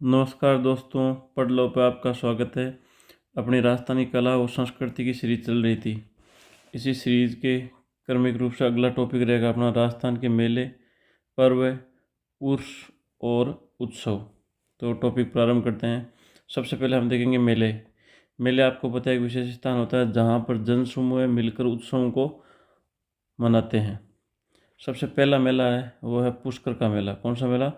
नमस्कार दोस्तों, पढ़ लो पे आपका स्वागत है। अपनी राजस्थानी कला और संस्कृति की सीरीज चल रही थी। इसी सीरीज के क्रमिक रूप से अगला टॉपिक रहेगा अपना राजस्थान के मेले, पर्व, उर्स और उत्सव। तो टॉपिक प्रारंभ करते हैं। सबसे पहले हम देखेंगे मेले। मेले आपको पता है एक विशेष स्थान होता है जहाँ पर जन समूह मिलकर उत्सवों को मनाते हैं। सबसे पहला मेला है वो है पुष्कर का मेला। कौन सा मेला?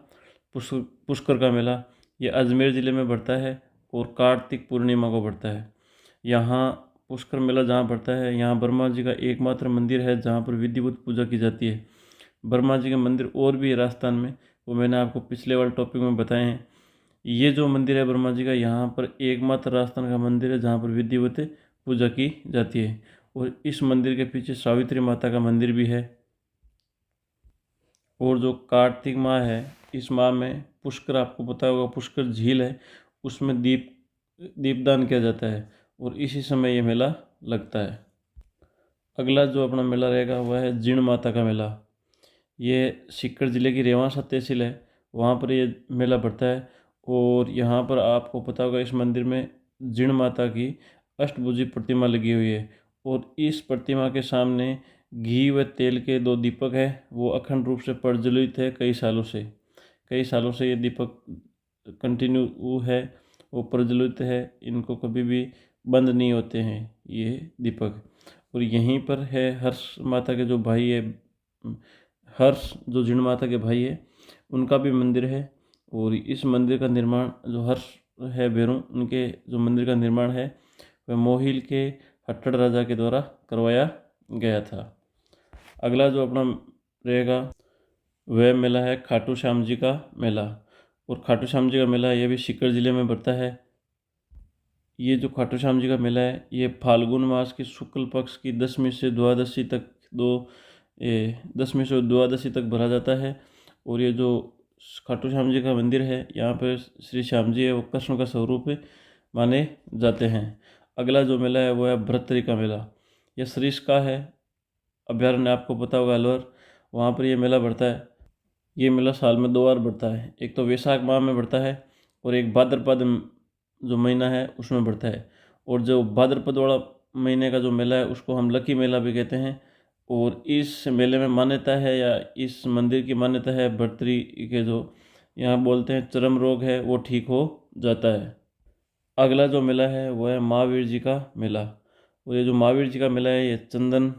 पुष्कर का मेला। ये अजमेर ज़िले में पड़ता है और कार्तिक पूर्णिमा को पड़ता है। यहाँ पुष्कर मेला जहाँ पड़ता है, यहाँ ब्रह्मा जी का एकमात्र मंदिर है जहाँ पर विधिवत पूजा की जाती है। ब्रह्मा जी के मंदिर और भी है राजस्थान में, वो मैंने आपको पिछले वाले टॉपिक में बताए हैं। ये जो मंदिर है ब्रह्मा जी का, यहाँ पर एकमात्र राजस्थान का मंदिर है जहाँ पर विधिवत पूजा की जाती है। और इस मंदिर के पीछे सावित्री माता का मंदिर भी है। और जो कार्तिक माह है, इस माह में पुष्कर, आपको पता होगा पुष्कर झील है, उसमें दीपदान किया जाता है और इसी समय ये मेला लगता है। अगला जो अपना मेला रहेगा वह है जीण माता का मेला। ये सीकर जिले की रेवासा तहसील है, वहाँ पर ये मेला पड़ता है। और यहाँ पर आपको पता होगा इस मंदिर में जीण माता की अष्टभुजी प्रतिमा लगी हुई है और इस प्रतिमा के सामने घी व तेल के दो दीपक है, वो अखंड रूप से प्रज्वलित है कई सालों से ये दीपक कंटिन्यू है, वो प्रज्वलित है, इनको कभी भी बंद नहीं होते हैं ये दीपक। और यहीं पर है हर्ष माता के जो भाई है, हर्ष जो जीण माता के भाई है, उनका भी मंदिर है। और इस मंदिर का निर्माण जो हर्ष है भैरू, उनके जो मंदिर का निर्माण है वह मोहिल के हट्टड़ राजा के द्वारा करवाया गया था। अगला जो अपना रहेगा वह मेला है खाटू श्याम जी का मेला। और खाटू श्याम जी का मेला ये भी सीकर जिले में पड़ता है। ये जो खाटू श्याम जी का मेला है, ये फाल्गुन मास की शुक्ल पक्ष की दसवीं से द्वादशी तक 10वीं से द्वादशी तक भरा जाता है। और ये जो खाटू श्याम जी का मंदिर है, यहाँ पर श्री श्याम जी है वो कृष्ण का स्वरूप माने जाते हैं। अगला जो मेला है वो है भरतरी का मेला। यह सरिस्का का है अभ्यारण्य, आपको पता होगा अलवर, वहाँ पर ये मेला बढ़ता है। ये मेला साल में 2 बार बढ़ता है, एक तो वैशाख माह में बढ़ता है और एक भाद्रपद जो महीना है उसमें बढ़ता है। और जो भाद्रपद वाला महीने का जो मेला है उसको हम लकी मेला भी कहते हैं। और इस मेले में मान्यता है, या इस मंदिर की मान्यता है, भर्तरी के जो यहाँ बोलते हैं चर्म रोग है वो ठीक हो जाता है। अगला जो मेला है वो है महावीर जी का मेला। और ये जो महावीर जी का मेला है, ये चंदन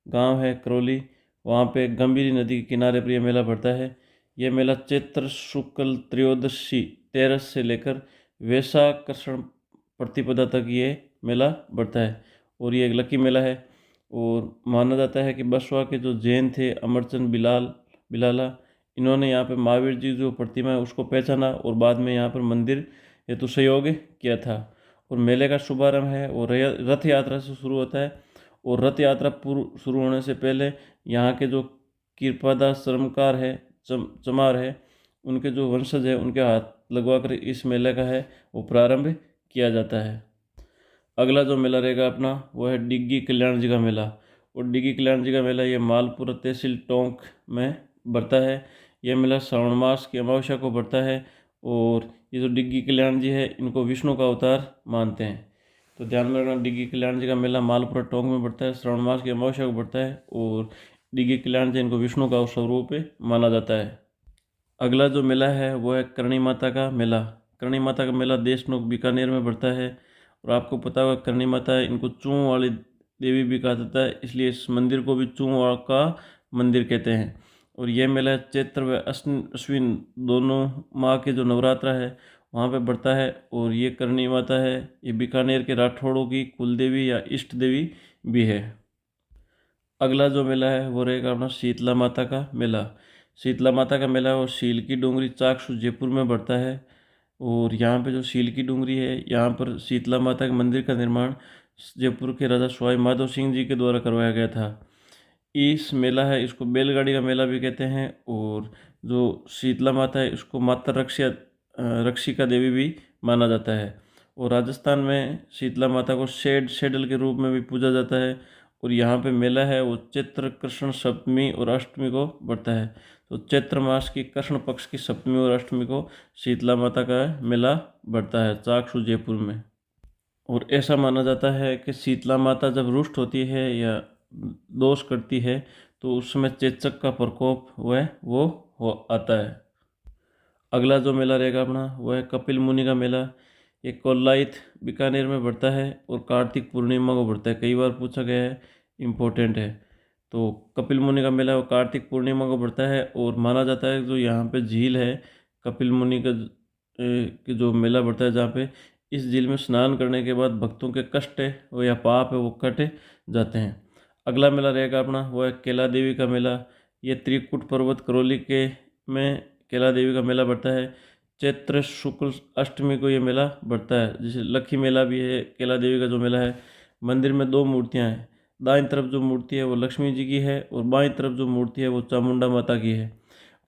गांव है करौली, वहाँ पे गंभीरी नदी के किनारे पर यह मेला पड़ता है। यह मेला चैत्र शुक्ल त्रयोदशी 13 से लेकर वैशाख कृष्ण प्रतिपदा तक ये मेला बढ़ता है। और ये एक लकी मेला है। और माना जाता है कि बसवा के जो जैन थे अमरचंद बिलाला, इन्होंने यहाँ पे महावीर जी जो प्रतिमा है उसको पहचाना और बाद में यहाँ पर मंदिर हेतु सहयोग किया था। और मेले का शुभारंभ है और रथ यात्रा से शुरू होता है। और रथ यात्रा पूर्व शुरू होने से पहले यहाँ के जो कृपादास चर्मकार है, चमार है, उनके जो वंशज है उनके हाथ लगवा कर इस मेले का है वो प्रारंभ किया जाता है। अगला जो मेला रहेगा अपना वो है डिग्गी कल्याण जी का मेला। और डिग्गी कल्याण जी का मेला ये मालपुरा तहसील टोंक में बढ़ता है। यह मेला श्रावण मास की अमावस्या को बढ़ता है। और ये जो डिग्गी कल्याण जी है इनको विष्णु का अवतार मानते हैं, तो ध्यान में रखना। डिग्गी कल्याण जी का मेला मालपुरा टोंक में बढ़ता है, श्रावण मास की अमावस्या को बढ़ता है और डिग्गी कल्याण जी इनको विष्णु का स्वरूप माना जाता है। अगला जो मेला है वो है करणी माता का मेला। करणी माता का मेला देशनोक बीकानेर में बढ़ता है। और आपको पता होगा करणी माता इनको चूं वाली देवी भी कहा जाता है, इसलिए इस मंदिर को भी चूं का मंदिर कहते हैं। और यह मेला चैत्र व अश्विन दोनों माह के जो नवरात्रा है वहाँ पे बढ़ता है। और ये करणी माता है, ये बीकानेर के राठौड़ों की कुल देवी या इष्ट देवी भी है। अगला जो मेला है वो रहेगा अपना शीतला माता का मेला। शीतला माता का मेला वो शील की डूंगरी चाकसू जयपुर में बढ़ता है। और यहाँ पे जो शील की डूंगरी है, यहाँ पर शीतला माता के मंदिर का निर्माण जयपुर के राजा सवाई माधव सिंह जी के द्वारा करवाया गया था। इस मेला है इसको बैलगाड़ी का मेला भी कहते हैं। और जो शीतला माता है इसको माता रक्षिका देवी भी माना जाता है। और राजस्थान में शीतला माता को शेडल के रूप में भी पूजा जाता है। और यहाँ पे मेला है वो चैत्र कृष्ण सप्तमी और अष्टमी को बढ़ता है। तो चैत्र मास की कृष्ण पक्ष की सप्तमी और अष्टमी को शीतला माता का मेला बढ़ता है चाकसू जयपुर में। और ऐसा माना जाता है कि शीतला माता जब रुष्ट होती है या दोष करती है तो उस समय चेचक का प्रकोप वो हो आता है। अगला जो मेला रहेगा अपना वो है कपिल मुनि का मेला। ये कोल्लाइत बीकानेर में बढ़ता है और कार्तिक पूर्णिमा को बढ़ता है। कई बार पूछा गया है, इम्पोर्टेंट है। तो कपिल मुनि का मेला वो कार्तिक पूर्णिमा को बढ़ता है और माना जाता है जो यहाँ पे झील है कपिल मुनि का कि जो मेला बढ़ता है जहाँ पे इस झील में स्नान करने के बाद भक्तों के कष्ट है वो या पाप है वो कटे जाते हैं। अगला मेला रहेगा अपना वो है केला देवी का मेला। ये त्रिकुट पर्वत करौली के में केला देवी का मेला बढ़ता है। चैत्र शुक्ल अष्टमी को ये मेला बढ़ता है। जैसे लक्खी मेला भी है केला देवी का जो मेला है। मंदिर में दो मूर्तियां हैं। दाईं तरफ जो मूर्ति है वो लक्ष्मी जी की है और बाईं तरफ जो मूर्ति है वो चामुंडा माता की है।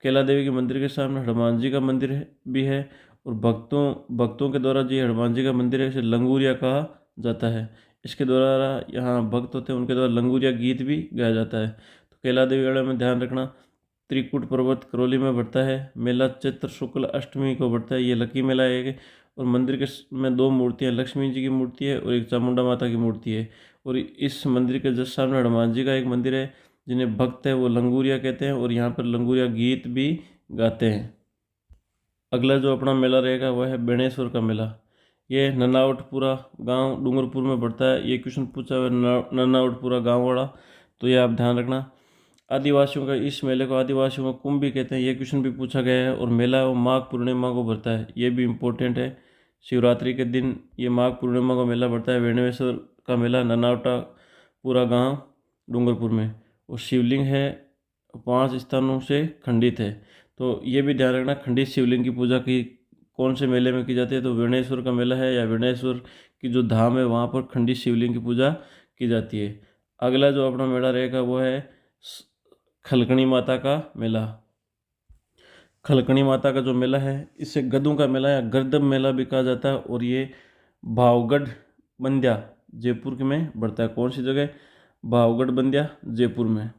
केला देवी के मंदिर के सामने हनुमान जी का मंदिर भी है और भक्तों के द्वारा जो हनुमान जी का मंदिर है इसे लंगूरिया कहा जाता है। इसके द्वारा यहाँ भक्त होते हैं उनके द्वारा लंगूरिया गीत भी गाया जाता है। तो केला देवी वाले में ध्यान रखना त्रिकुट पर्वत करौली में बढ़ता है। मेला चैत्र शुक्ल अष्टमी को बढ़ता है। ये लकी मेला है और मंदिर के में दो मूर्तियाँ लक्ष्मी जी की मूर्ति है और एक चामुंडा माता की मूर्ति है। और इस मंदिर के जस्ट सामने हनुमान जी का एक मंदिर है जिन्हें भक्त है वो लंगूरिया कहते हैं और यहाँ पर लंगूरिया गीत भी गाते हैं। अगला जो अपना मेला रहेगा वह है बेणेश्वर का मेला। ये ननावटपुरा गांव डूंगरपुर में पड़ता है। ये क्वेश्चन पूछा हुआ है ननावटपुरा गांव वाला, तो ये आप ध्यान रखना। आदिवासियों का इस मेले को आदिवासियों का कुंभ भी कहते हैं। ये क्वेश्चन भी पूछा गया है। और मेला वो माघ पूर्णिमा को भरता है। ये भी इम्पोर्टेंट है। शिवरात्रि के दिन ये माघ पूर्णिमा को मेला भरता है। बेणेश्वर का मेला ननावटा पूरा गांव डूंगरपुर में। और शिवलिंग है 5 स्थानों से खंडित है। तो ये भी ध्यान रखना खंडित शिवलिंग की पूजा की कौन से मेले में की जाती है। तो बेणेश्वर का मेला है या बेणेश्वर की जो धाम है वहाँ पर खंडित शिवलिंग की पूजा की जाती है। अगला जो अपना मेला रहेगा वो है खलकणी माता का मेला। खलकणी माता का जो मेला है इसे गधों का मेला या गर्दम मेला भी कहा जाता है। और ये भावगढ़ बंदिया जयपुर के में बढ़ता है। कौन सी जगह? भावगढ़ बंदिया जयपुर में।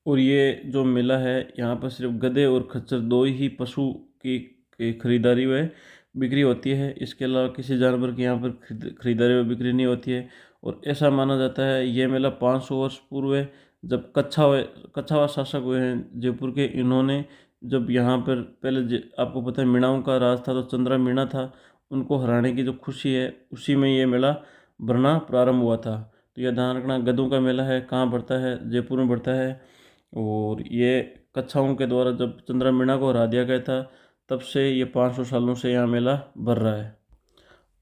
और ये जो मेला है यहाँ पर सिर्फ गधे और खच्चर दो ही पशु की खरीदारी व बिक्री होती है। इसके अलावा किसी जानवर की यहाँ पर खरीदारी व बिक्री नहीं होती है। और ऐसा माना जाता है ये मेला 500 वर्ष पूर्व जब कच्छावा शासक हुए हैं जयपुर के, इन्होंने जब यहाँ पर पहले आपको पता है मीणाओं का राज था तो चंद्रा मीणा था, उनको हराने की जो खुशी है उसी में ये मेला भरना प्रारंभ हुआ था। तो यह ध्यान रखना गधों का मेला है कहाँ बढ़ता है? जयपुर में बढ़ता है। और ये कच्छाओं के द्वारा जब चंद्रा मीणा को हरा दिया गया था तब से ये 500 सालों से यहाँ मेला भर रहा है।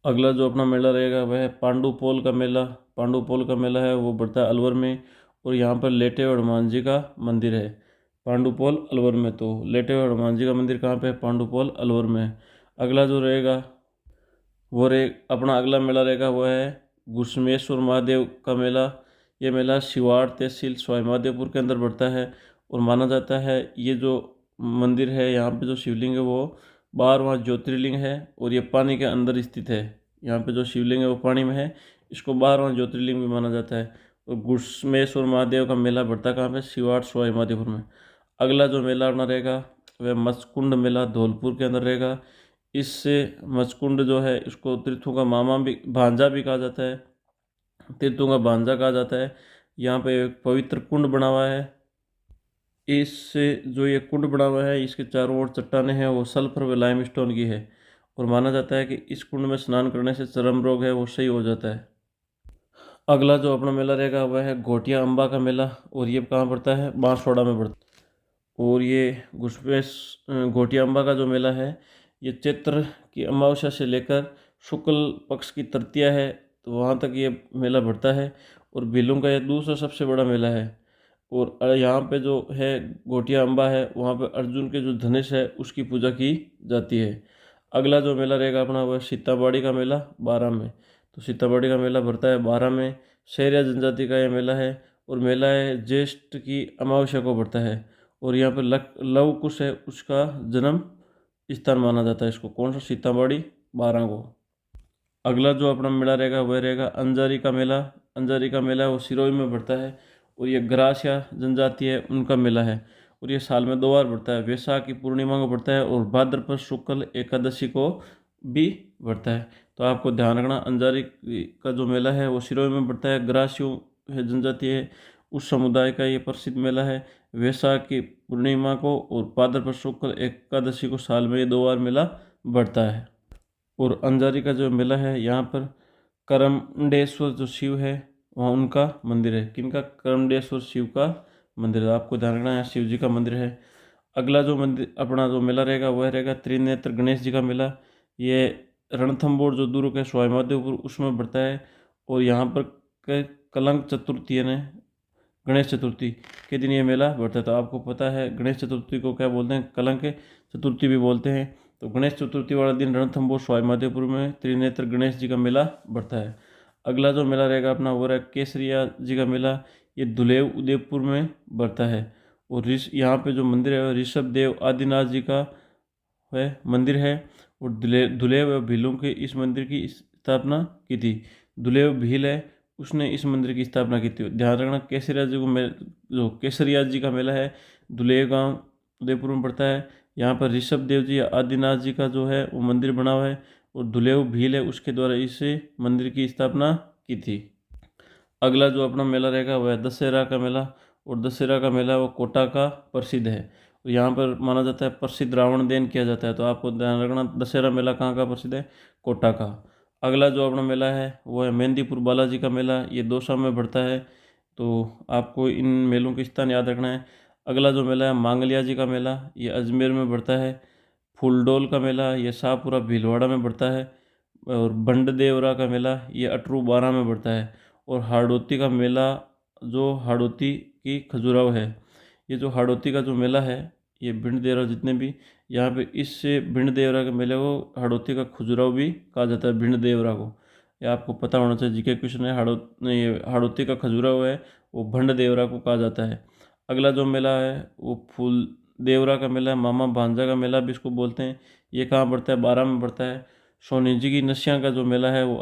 अगला जो अपना मेला रहेगा वह है पांडुपोल का मेला। पांडुपोल का मेला है वो बढ़ता है अलवर में। और यहाँ पर लेटे हुए हनुमान जी का मंदिर है पांडुपोल अलवर में। तो लेटे हुए हनुमान जी का मंदिर कहाँ पे है? पांडुपोल अलवर में। अगला जो रहेगा वो अपना अगला मेला रहेगा वो है घुश्मेश्वर महादेव का मेला। ये मेला सिवाड़ तहसील सवाईमाधोपुर के अंदर पड़ता है। और माना जाता है ये जो मंदिर है यहाँ पे जो शिवलिंग है वो 12वां ज्योतिर्लिंग है और ये पानी के अंदर स्थित है। यहाँ पे जो शिवलिंग है वो पानी में है, इसको 12वां ज्योतिर्लिंग भी माना जाता है। और घुश्मेश्वर महादेव का मेला बढ़ता कहाँ पे? सिवाड़ सवाईमाधोपुर में। अगला जो मेला अपना रहेगा वह मचकुंड मेला धौलपुर के अंदर रहेगा। इससे मचकुंड जो है इसको तीर्थों का मामा भी भांजा भी कहा जाता है, तीर्थों का भांजा कहा जाता है। यहाँ पे एक पवित्र कुंड बना हुआ है। इससे जो ये कुंड बना हुआ है इसके चारों ओर चट्टानें हैं वो सल्फर व लाइमस्टोन की है। और माना जाता है कि इस कुंड में स्नान करने से चर्म रोग है वो सही हो जाता है। अगला जो अपना मेला रहेगा वह है घोटिया अम्बा का मेला। और ये कहाँ पड़ता है? बांसवाड़ा में पड़ता है। और ये घुसपेश घोटिया अम्बा का जो मेला है ये चैत्र की अमावस्या से लेकर शुक्ल पक्ष की तृतीया है तो वहाँ तक ये मेला बढ़ता है। और भीलों का यह दूसरा सबसे बड़ा मेला है। और यहाँ पे जो है घोटिया अम्बा है वहाँ पे अर्जुन के जो धनुष है उसकी पूजा की जाती है। अगला जो मेला रहेगा अपना वह सीताबाड़ी का मेला 12 में। तो सीताबाड़ी का मेला भरता है 12 में। शहरिया जनजाति का यह मेला है और मेला है ज्येष्ठ की अमावस्या को भरता है। और यहाँ पर लव कुश है उसका जन्म स्थान माना जाता है इसको। कौन सा? सीताबाड़ी 12 को। अगला जो अपना मेला रहेगा वह रहेगा अंजारी का मेला। अंजारी का मेला है वो सिरोही में बढ़ता है। और ये ग्रासिया जनजाति है उनका मेला है, और ये साल में 2 बार बढ़ता है, वैशाख की पूर्णिमा को बढ़ता है और भाद्रपद शुक्ल एकादशी को भी बढ़ता है। तो आपको ध्यान रखना, अंजारी का जो मेला है वो सिरोही में बढ़ता है, ग्रासियों है जनजाति है उस समुदाय का ये प्रसिद्ध मेला है। वैशाख की पूर्णिमा को और भाद्रपद शुक्ल एकादशी को साल में ये 2 बार मेला बढ़ता है। और अंजारी का जो मेला है यहाँ पर करमडेश्वर जो शिव है वहाँ उनका मंदिर है। किनका? करमडेश्वर शिव का मंदिर है। आपको ध्यान रखना है शिव जी का मंदिर है। अगला जो मंदिर अपना जो मेला रहेगा वह रहेगा त्रिनेत्र गणेश जी का मेला। ये रणथंबोर जो दुर्ग है सवाई माधोपुर उसमें बढ़ता है। और यहाँ पर कलंक चतुर्थी यानी गणेश चतुर्थी के दिन ये मेला बढ़ता है। तो आपको पता है गणेश चतुर्थी को क्या बोलते हैं? कलंक चतुर्थी भी बोलते हैं। तो गणेश चतुर्थी वाला दिन रणथंबोर सवाई माधोपुर में त्रिनेत्र गणेश जी का मेला बढ़ता है। अगला जो मेला रहेगा अपना वो रहेगा केसरिया जी का मेला। ये दुलेव उदयपुर में बढ़ता है। और यहाँ पे जो मंदिर है ऋषभ देव आदिनाथ जी का है मंदिर है। और दुलेव व भीलों के इस मंदिर की स्थापना की थी। दुलेव भील है उसने इस मंदिर की स्थापना की थी। ध्यान रखना केसरिया जी को जो केसरिया जी का मेला है दुलेव गांव उदयपुर में पड़ता है। यहाँ पर ऋषभ देव जी आदिनाथ जी का जो है वो मंदिर बना हुआ है। और दुलेव भील है उसके द्वारा इस मंदिर की स्थापना की थी। अगला जो अपना मेला रहेगा वह दशहरा का मेला। और दशहरा का मेला वो कोटा का प्रसिद्ध है। तो यहाँ पर माना जाता है प्रसिद्ध रावण दहन किया जाता है। तो आपको ध्यान रखना दशहरा मेला कहाँ का प्रसिद्ध है? कोटा का। अगला जो अपना मेला है वो है मेहंदीपुर बालाजी का मेला। ये दौसा में बढ़ता है। तो आपको इन मेलों के स्थान याद रखना है। अगला जो मेला है मांगलिया जी का मेला, ये अजमेर में बढ़ता है। फूलडोल का मेला ये शाहपुरा भीलवाड़ा में बढ़ता है। और बंडदेवरा का मेला ये अटरू बारा में बढ़ता है। और हाड़ौती का मेला जो हाड़ौती की खजुराहो है, ये जो हाड़ौती का जो मेला है ये भिंड देवरा जितने भी यहाँ पे इससे भिंड देवरा के मेले को हाड़ौती का खजुराहो भी कहा जाता है। भिंड देवरा को ये आपको पता होना चाहिए, जीके क्वेश्चन है। ये हाड़ौती का खजुराहो है वो भंड देवरा को कहा जाता है। अगला जो मेला है वो फूल देवरा का मेला है, मामा भांजा का मेला भी इसको बोलते हैं। ये कहाँ बढ़ता है? बारह में बढ़ता है। सोनी जी की नशिया का जो मेला है वो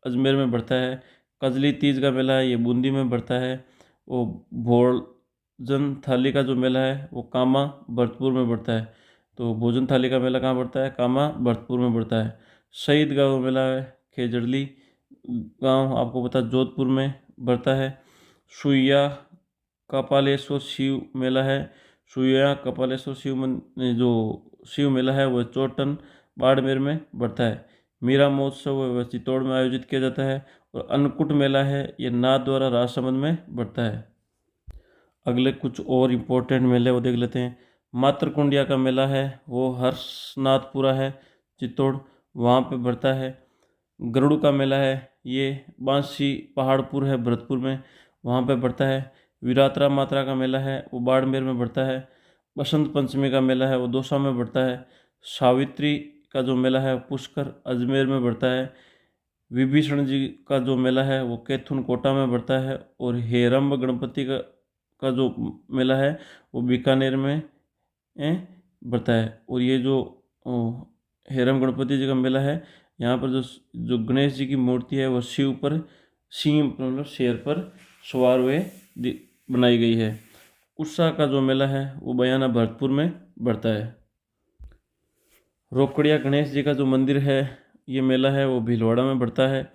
अजमेर में बढ़ता है। कजली तीज का मेला है ये बूंदी में बढ़ता है। वो भोजन थाली का जो मेला है वो कामा भरतपुर में बढ़ता है। तो भोजन थाली का मेला कहाँ बढ़ता है? कामा भरतपुर में बढ़ता है। शहीद गाँव मेला है खेजड़ली गांव आपको पता जोधपुर में बढ़ता है। सुइया कपालेश्वर शिव मेला है। सुइया कपालेश्वर जो शिव मेला है वह चोटन बाड़मेर में बढ़ता है। मीरा महोत्सव वह चित्तौड़ में आयोजित किया जाता है। और अन्नकूट मेला है ये नाथद्वारा राजसमंद में बढ़ता है। अगले कुछ और इम्पोर्टेंट मेले वो देख लेते हैं। मातृकुंडिया का मेला है वो हर्षनाथपुरा है चित्तौड़, वहाँ पे बढ़ता है। गरुड़ का मेला है ये बांसी पहाड़पुर है भरतपुर में, वहाँ पे बढ़ता है। विरात्रा मात्रा का मेला है वो बाड़मेर में बढ़ता है। बसंत पंचमी का मेला है वो दौसा में बढ़ता है। सावित्री का जो मेला है पुष्कर अजमेर में बढ़ता है। विभीषण जी का जो मेला है वो कैथुन कोटा में बढ़ता है। और हेरम्ब गणपति का जो मेला है वो बीकानेर में बढ़ता है। और ये जो हेरम गणपति जी का मेला है यहाँ पर जो गणेश जी की मूर्ति है वो शिव पर सिंह मतलब शेर पर सवार हुए बनाई गई है। उषा का जो मेला है वो बयाना भरतपुर में बढ़ता है। रोकड़िया गणेश जी का जो मंदिर है ये मेला है वो भीलवाड़ा में बढ़ता है।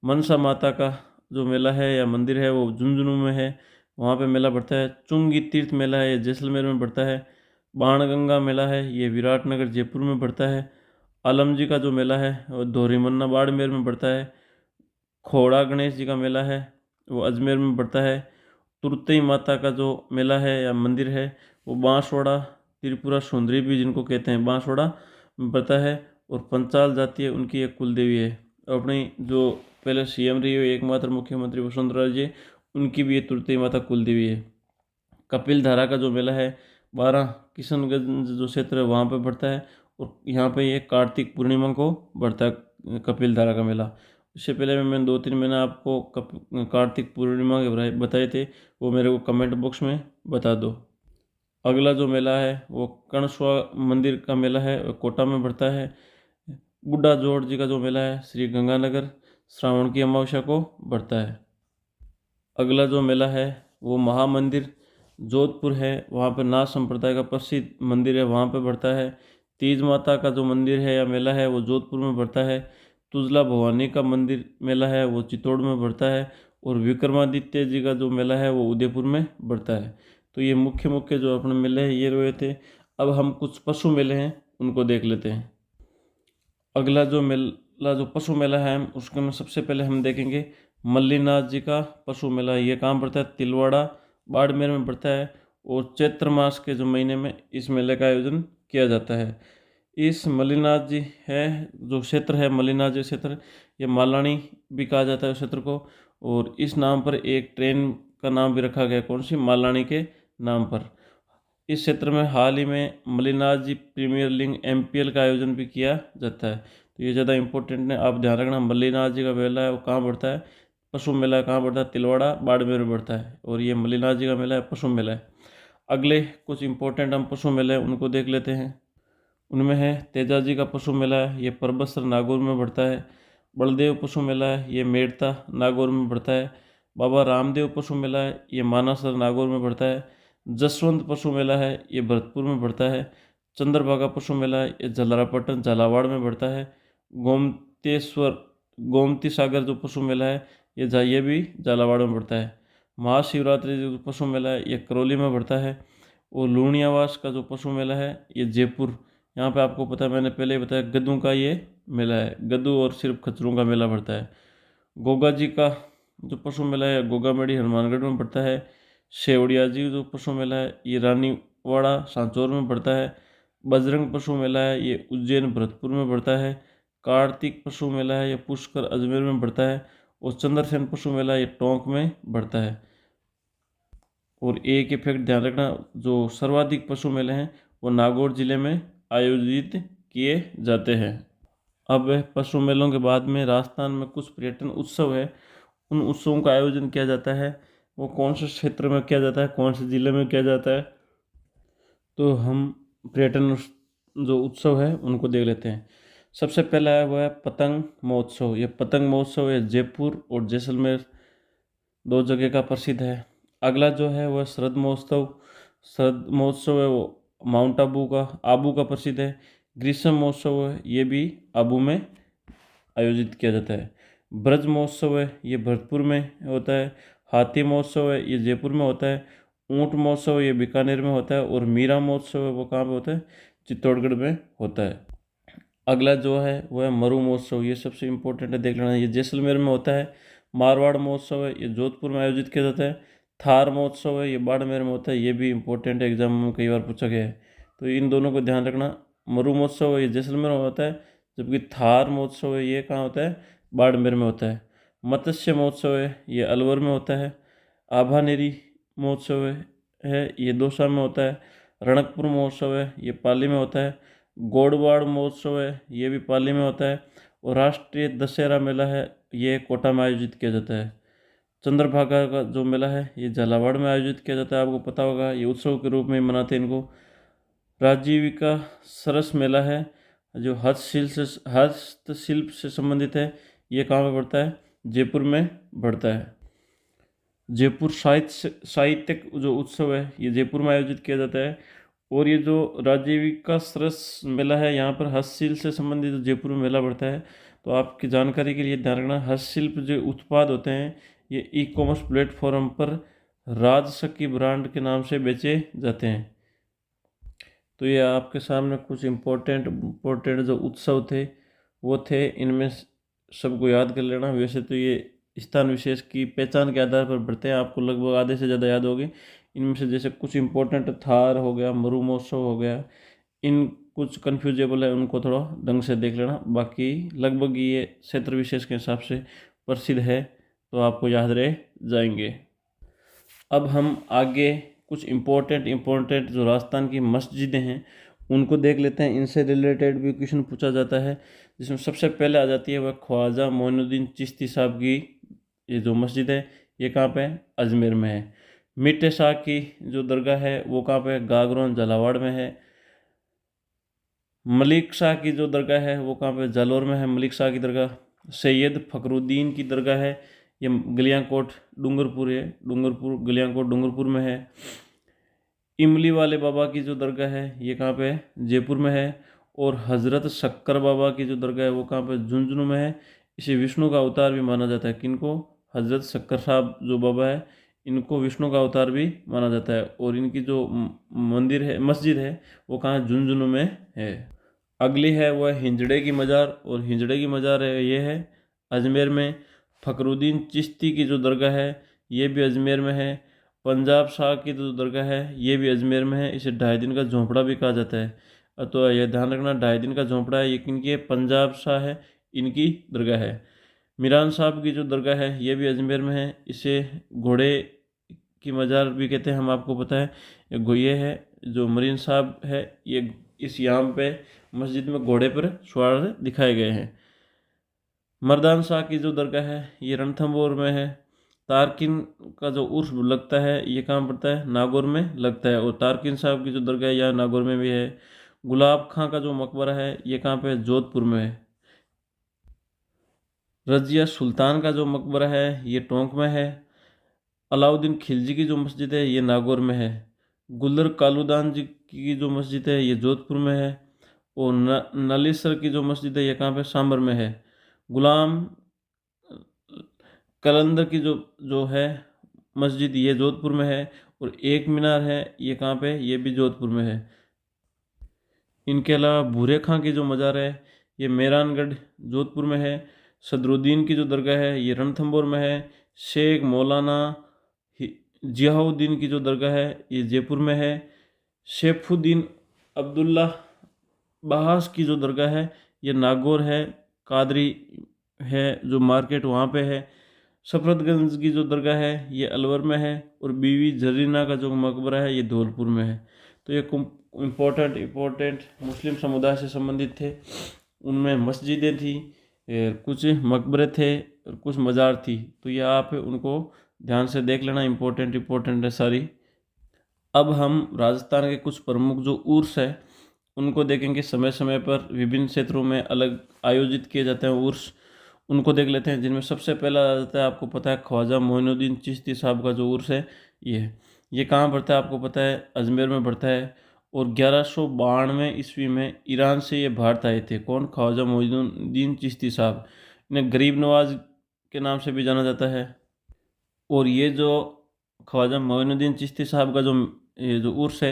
मनसा माता का जो मेला है या मंदिर है वो झुंझुनू में है, वहाँ पे मेला बढ़ता है। चुंगी तीर्थ मेला है ये जैसलमेर में बढ़ता है। बाणगंगा मेला है ये विराटनगर जयपुर में बढ़ता है। आलम जी का जो मेला है वो धोरीमन्ना बाड़मेर में बढ़ता है। खोड़ा गणेश जी का मेला है वो अजमेर में बढ़ता है। तुरतई माता का जो मेला है या मंदिर है वो बांसवाड़ा त्रिपुरा सुंदरी भी जिनको कहते हैं बांसवाड़ा में बढ़ता है। और पंचाल जाति है उनकी एक कुलदेवी है। और अपनी जो पहले सीएम रही है एकमात्र मुख्यमंत्री वसुंधरा राजे उनकी भी ये तुरतई माता कुलदेवी है। कपिल धारा का जो मेला है 12 किशनगंज जो क्षेत्र है वहाँ पे बढ़ता है। और यहाँ पे ये कार्तिक पूर्णिमा को बढ़ता है कपिल धारा का मेला। इससे पहले मैंने 2-3 महीने आपको कार्तिक पूर्णिमा के बताए थे, वो मेरे को कमेंट बॉक्स में बता दो। अगला जो मेला है वो कर्णस्वा मंदिर का मेला है वो कोटा में बढ़ता है। बुड्ढा जोड़ जी का जो मेला है श्री गंगानगर श्रावण की अमावस्या को बढ़ता है। अगला जो मेला है वो महामंदिर जोधपुर है, वहाँ पर नाथ संप्रदाय का प्रसिद्ध मंदिर है, वहाँ पर बढ़ता है। तीज माता का जो मंदिर है या मेला है वो जोधपुर में बढ़ता है। तुजला भवानी का मंदिर मेला है वो चित्तौड़ में बढ़ता है। और विक्रमादित्य जी का जो मेला है वो उदयपुर में बढ़ता है। तो ये मुख्य मुख्य जो अपने मेले हैं ये रहे थे। अब हम कुछ पशु मेले हैं उनको देख लेते हैं। अगला जो मेला जो पशु मेला है उसके में सबसे पहले हम देखेंगे मल्लीनाथ जी का पशु मेला। ये कहाँ पड़ता है? तिलवाड़ा बाड़मेर में पड़ता है। और चैत्र मास के जो महीने में इस मेले का आयोजन किया जाता है। इस मल्लीनाथ जी है जो क्षेत्र है, मल्लीनाथ जी क्षेत्र, ये मालानी भी कहा जाता है उस क्षेत्र को। और इस नाम पर एक ट्रेन का नाम भी रखा गया, कौन सी? मालानी के नाम पर। इस क्षेत्र में हाल ही में मल्लीनाथ जी प्रीमियर लीग MPL का आयोजन भी किया जाता है। तो ये ज़्यादा इंपॉर्टेंट है, आप ध्यान रखना। मल्लीनाथ जी का मेला है वो कहाँ पड़ता है? पशु मेला कहाँ पड़ता है? तिलवाड़ा बाड़मेर में पड़ता है। और ये मल्लीनाथ जी का मेला है, पशु मेला है। अगले कुछ इंपॉर्टेंट हम पशु मेले हैं उनको देख लेते हैं। उनमें है तेजा जी का पशु मेला है, ये परबसर नागौर में बढ़ता है। बलदेव पशु मेला है, ये मेड़ता नागौर में बढ़ता है। बाबा रामदेव पशु मेला है, ये मानासर नागौर में बढ़ता है। जसवंत पशु मेला है, ये भरतपुर में बढ़ता है। चंद्रभागा पशु मेला है, ये जलारापट्टन झालावाड़ में बढ़ता है। गोमतेश्वर गोमती सागर जो पशु मेला है ये भी झालावाड़ में बढ़ता है। महाशिवरात्रि जो पशु मेला है ये करौली में बढ़ता है। और लूणियावास का जो पशु मेला है ये जयपुर, यहाँ पे आपको पता है मैंने पहले ही बताया गद्दों का ये मेला है, गद्दू और सिर्फ खच्चरों का मेला पड़ता है। गोगा जी का जो पशु मेला है गोगामेड़ी हनुमानगढ़ में पड़ता है। शेवड़िया जी जो पशु मेला है ये रानीवाड़ा सांचौर में पड़ता है। बजरंग पशु मेला है ये उज्जैन भरतपुर में पड़ता है। कार्तिक पशु मेला है ये पुष्कर अजमेर में पड़ता है। और चंद्रसेन पशु मेला ये टोंक में बढ़ता है। और एक इफेक्ट ध्यान रखना, जो सर्वाधिक पशु मेले हैं वो नागौर जिले में आयोजित किए जाते हैं। अब पशु मेलों के बाद में राजस्थान में कुछ पर्यटन उत्सव है, उन उत्सवों का आयोजन किया जाता है। वो कौन से क्षेत्र में किया जाता है, कौन से जिले में किया जाता है, तो हम पर्यटन जो उत्सव है उनको देख लेते हैं। सबसे पहला है वो है पतंग महोत्सव। ये पतंग महोत्सव है जयपुर और जैसलमेर दो जगह का प्रसिद्ध है। अगला जो है वह शरद महोत्सव। शरद महोत्सव है वो माउंट आबू का प्रसिद्ध है। ग्रीष्म महोत्सव है ये भी आबू में आयोजित किया जाता है। ब्रज महोत्सव है ये भरतपुर में होता है। हाथी महोत्सव है ये जयपुर में होता है। ऊंट महोत्सव ये बीकानेर में होता है। और मीरा महोत्सव है वो कहाँ पे होता है? चित्तौड़गढ़ में होता है। अगला जो है वह है मरु महोत्सव, ये सबसे इम्पोर्टेंट है, देख लेना। ये जैसलमेर में होता है। मारवाड़ महोत्सव है ये जोधपुर में आयोजित किया जाता है। थार महोत्सव है ये बाड़मेर में होता है, ये भी इम्पोर्टेंट है, एग्जाम में कई बार पूछा गया है, तो इन दोनों को ध्यान रखना। मरु महोत्सव है ये जैसलमेर में होता है, जबकि थार महोत्सव है ये कहाँ होता है? बाड़मेर में होता है। मत्स्य महोत्सव है ये अलवर में होता है। आभानेरी महोत्सव है ये दौसा में होता है। रणकपुर महोत्सव है ये पाली में होता है। गोडवाड़ महोत्सव है ये भी पाली में होता है। और राष्ट्रीय दशहरा मेला है ये कोटा में आयोजित किया जाता है। चंद्रभागा का जो मेला है ये झालावाड़ में आयोजित किया जाता है, आपको पता होगा, ये उत्सव के रूप में मनाते हैं इनको। राजीविका सरस मेला है जो हस्तशिल्प से संबंधित है, ये कहाँ पे पड़ता है? जयपुर में बढ़ता है। जयपुर साहित्यिक जो उत्सव है ये जयपुर में आयोजित किया जाता है। और ये जो राजीविका सरस मेला है यहाँ पर हस्तशिल्प से संबंधित जयपुर में मेला बढ़ता है। तो आपकी जानकारी के लिए ध्यान रखना, हस्तशिल्प जो उत्पाद होते हैं ये ई-कॉमर्स प्लेटफॉर्म पर राजसखी ब्रांड के नाम से बेचे जाते हैं। तो ये आपके सामने कुछ इम्पोर्टेंट जो उत्सव थे वो थे, इनमें सबको याद कर लेना। वैसे तो ये स्थान विशेष की पहचान के आधार पर बढ़ते हैं, आपको लगभग आधे से ज़्यादा याद होगी। इनमें से जैसे कुछ इंपॉर्टेंट थार हो गया, मरु महोत्सव हो गया, इन कुछ कन्फ्यूजेबल है उनको थोड़ा ढंग से देख लेना। बाकी लगभग ये क्षेत्र विशेष के हिसाब से प्रसिद्ध है, तो आपको याद रह जाएंगे। अब हम आगे कुछ इम्पोर्टेंट जो राजस्थान की मस्जिदें हैं उनको देख लेते हैं। इनसे रिलेटेड भी क्वेश्चन पूछा जाता है, जिसमें सबसे पहले आ जाती है वह ख्वाजा मोइनुद्दीन चिश्ती साहब की ये जो मस्जिद है ये कहाँ पे है? अजमेर में है। मिट्टे शाह की जो दरगाह है वो कहाँ पे है? गागरोन झालावाड़ में है। मलिक शाह की जो दरगाह है वो कहाँ पे? जालौर में है मलिक शाह की दरगाह। सैयद फखरुद्दीन की दरगाह है ये गलियाकोट डूंगरपुर है, डूंगरपुर गलियाकोट डूंगरपुर में है। इमली वाले बाबा की जो दरगाह है ये कहाँ पे है, जयपुर में है। और हज़रत शक्कर बाबा की जो दरगाह है वो कहाँ पे, झुंझुनू में है। इसे विष्णु का अवतार भी माना जाता है। किनको, हज़रत शक्कर साहब जो बाबा है इनको विष्णु का अवतार भी माना जाता है। और इनकी जो मंदिर है, मस्जिद है, वो कहाँ, झुंझुनू में है। अगली है वह हिंजड़े की मज़ार। और हिंजड़े की मज़ार है ये है अजमेर में। फ़खरुद्दीन चिश्ती की जो दरगाह है ये भी अजमेर में है। पंजाब शाह की जो दरगाह है ये भी अजमेर में है। इसे 2.5 दिन का झोंपड़ा भी कहा जाता है। तो यह ध्यान रखना, 2.5 दिन का झोंपड़ा है ये किनकी है, पंजाब शाह है, इनकी दरगाह है। मीरान साहब की जो दरगाह है ये भी अजमेर में है। इसे घोड़े की मज़ार भी कहते हैं, हम आपको पता है। ये है जो मरीन साहब है, ये इस यहाँ पे मस्जिद में घोड़े पर सवार दिखाए गए हैं। मर्दान शाह की जो दरगाह है ये रणथंभौर में है। तारकिन का जो उर्स लगता है ये कहाँ पड़ता है, नागौर में लगता है। और तारकिन साहब की जो दरगाह है यहाँ नागौर में भी है। गुलाब खां का जो मकबरा है ये कहाँ पे, जोधपुर में है। रजिया सुल्तान का जो मकबरा है ये टोंक में है। अलाउद्दीन खिलजी की जो मस्जिद है ये नागौर में है। गुल्लर कालूदान जी की जो मस्जिद है ये जोधपुर में है। और नलीसर की जो मस्जिद है ये कहाँ पे, सांबर में है। गुलाम कलंदर की जो जो है मस्जिद ये जोधपुर में है। और एक मीनार है ये कहाँ पे, ये भी जोधपुर में है। इनके अलावा भूरे खां की जो मज़ार है ये मेहरानगढ़ जोधपुर में है। सदरुद्दीन की जो दरगाह है ये रणथंभौर में है। शेख मौलाना जियाउद्दीन की जो दरगाह है ये जयपुर में है। शेफुद्दीन अब्दुल्ला बहास की जो दरगाह है ये नागौर है। कादरी है जो मार्केट वहाँ पे है। सफरतगंज की जो दरगाह है ये अलवर में है। और बीवी जरीना का जो मकबरा है ये धौलपुर में है। तो ये इम्पोर्टेंट मुस्लिम समुदाय से संबंधित थे। उनमें मस्जिदें थी, कुछ मकबरे थे और कुछ मज़ार थी। तो ये आप उनको ध्यान से देख लेना, इम्पोर्टेंट है सारी। अब हम राजस्थान के कुछ प्रमुख जो उर्स है उनको देखेंगे। समय समय पर विभिन्न क्षेत्रों में अलग आयोजित किए जाते हैं उर्स, उनको देख लेते हैं। जिनमें सबसे पहला आ जाता है, आपको पता है, ख्वाजा मोइनुद्दीन चिश्ती साहब का जो उर्स है ये कहाँ पड़ता है, आपको पता है, अजमेर में पड़ता है। और 1192 ईस्वी में ईरान से ये भारत आए थे। कौन, ख्वाजा मोइनुद्दीन चिश्ती साहब। इन्हें गरीब नवाज के नाम से भी जाना जाता है। और ये जो ख्वाजा मोइनुद्दीन चिश्ती साहब का जो ये जो उर्स है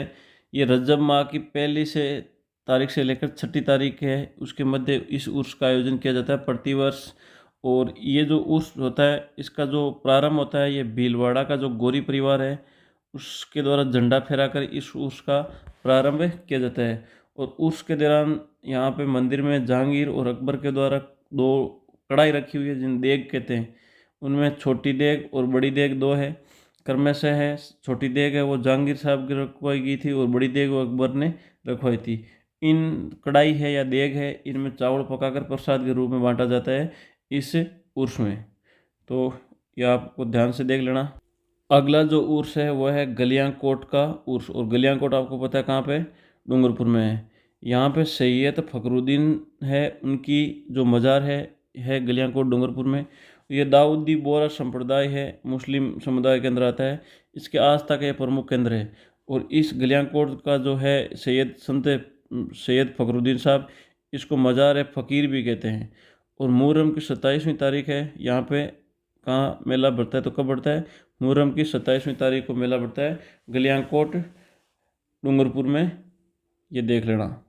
ये रजब माह की पहली से तारीख से लेकर 6ठी तारीख है उसके मध्य इस उर्स का आयोजन किया जाता है प्रतिवर्ष। और ये जो उर्स होता है इसका जो प्रारंभ होता है ये भीलवाड़ा का जो गौरी परिवार है उसके द्वारा झंडा फहराकर इस उर्स का प्रारंभ किया जाता है। और उर्स के दौरान यहाँ पे मंदिर में जहांगीर और अकबर के द्वारा 2 कढ़ाई रखी हुई है जिन देग कहते हैं। उनमें छोटी देग और बड़ी देग 2 है। क्रमशः है, छोटी देग है वो जहांगीर साहब की रखवाई गई थी और बड़ी देग वो अकबर ने रखवाई थी। इन कढ़ाई है या देग है इनमें चावल पकाकर प्रसाद के रूप में बांटा जाता है इस उर्स में। तो ये आपको ध्यान से देख लेना। अगला जो उर्स है वह है गलियाकोट का उर्स। और गलियाकोट आपको पता है कहाँ पे, डूंगरपुर में है। यहाँ पे सैयद फ़खरुद्दीन है, उनकी जो मज़ार है गलियाकोट डूंगरपुर में। ये दाऊदी बोहरा संप्रदाय है, मुस्लिम समुदाय के अंदर आता है। इसके आस्था का यह प्रमुख केंद्र है। और इस गलियाकोट का जो है सैयद फ़खरुद्दीन साहब, इसको मज़ार फ़कीर भी कहते हैं। और मुहर्रम की 27वीं तारीख है यहाँ पे कहाँ मेला बढ़ता है, तो कब बढ़ता है, मुहर्रम की 27वीं तारीख को मेला बढ़ता है गलियाकोट डूंगरपुर में, ये देख लेना।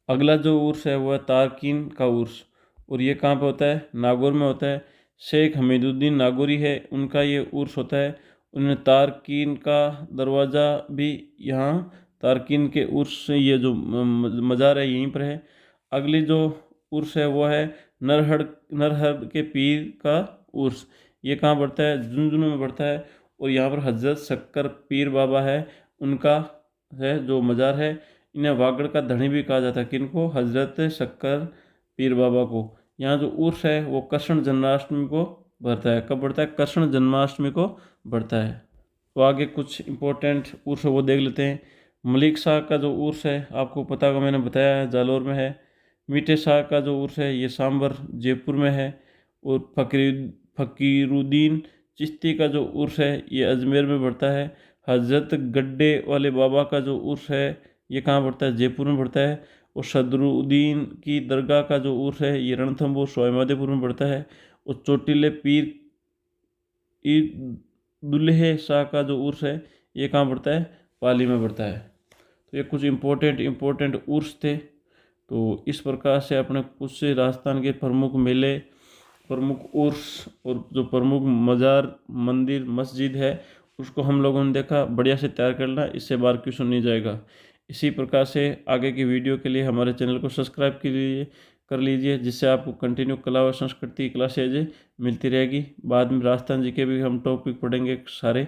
अगला जो उर्स है वह तारकीन का उर्स। और ये कहाँ पे होता है, नागौर में होता है। शेख हमीदुद्दीन नागौरी है, उनका ये उर्स होता है। उन्होंने तारकीन का दरवाज़ा भी यहाँ तारकीन के उर्स से ये जो मज़ार है यहीं पर है। अगली जो उर्स है वो है नरहर के पीर का उर्स। ये कहाँ पड़ता है, झुंझुनू में पड़ता है। और यहाँ पर हजरत शक्कर पीर बाबा है, उनका है जो मज़ार है। इन्हें वागड़ का धनी भी कहा जाता है, किनको, हजरत शक्कर पीर बाबा को। यहाँ जो उर्स है वो कृष्ण जन्माष्टमी को बढ़ता है। कब बढ़ता है, कृष्ण जन्माष्टमी को बढ़ता है। तो आगे कुछ इम्पोर्टेंट उर्स वो देख लेते हैं। मलिक शाह का जो उर्स है आपको पता होगा, मैंने बताया है, जालौर में है। मीठे शाह का जो उर्स है ये सांबर जयपुर में है। और फ़कीरुद्दीन चिश्ती का जो उर्स है ये अजमेर में पड़ता है। हज़रत गड्ढे वाले बाबा का जो उर्स है ये कहाँ पड़ता है, जयपुर में पड़ता है। और सदरुद्दीन की दरगाह का जो उर्स है ये रणथंभौर सवाईमाधोपुर में पड़ता है। और चोटिले पीर ई दुल्हे शाह का जो उर्स है ये कहाँ पड़ता है, पाली में पड़ता है। तो ये कुछ इम्पोर्टेंट उर्स थे। तो इस प्रकार से अपने कुछ से राजस्थान के प्रमुख मेले, प्रमुख उर्स और जो प्रमुख मज़ार, मंदिर, मस्जिद है उसको हम लोगों ने देखा। बढ़िया से तैयार करना, इससे बार क्वेश्चन नहीं जाएगा। इसी प्रकार से आगे की वीडियो के लिए हमारे चैनल को सब्सक्राइब कर लीजिए, जिससे आपको कंटिन्यू कला व संस्कृति की क्लासेज मिलती रहेगी। बाद में राजस्थान जी के भी हम टॉपिक पढ़ेंगे सारे।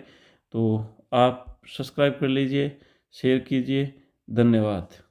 तो आप सब्सक्राइब कर लीजिए, शेयर कीजिए। धन्यवाद।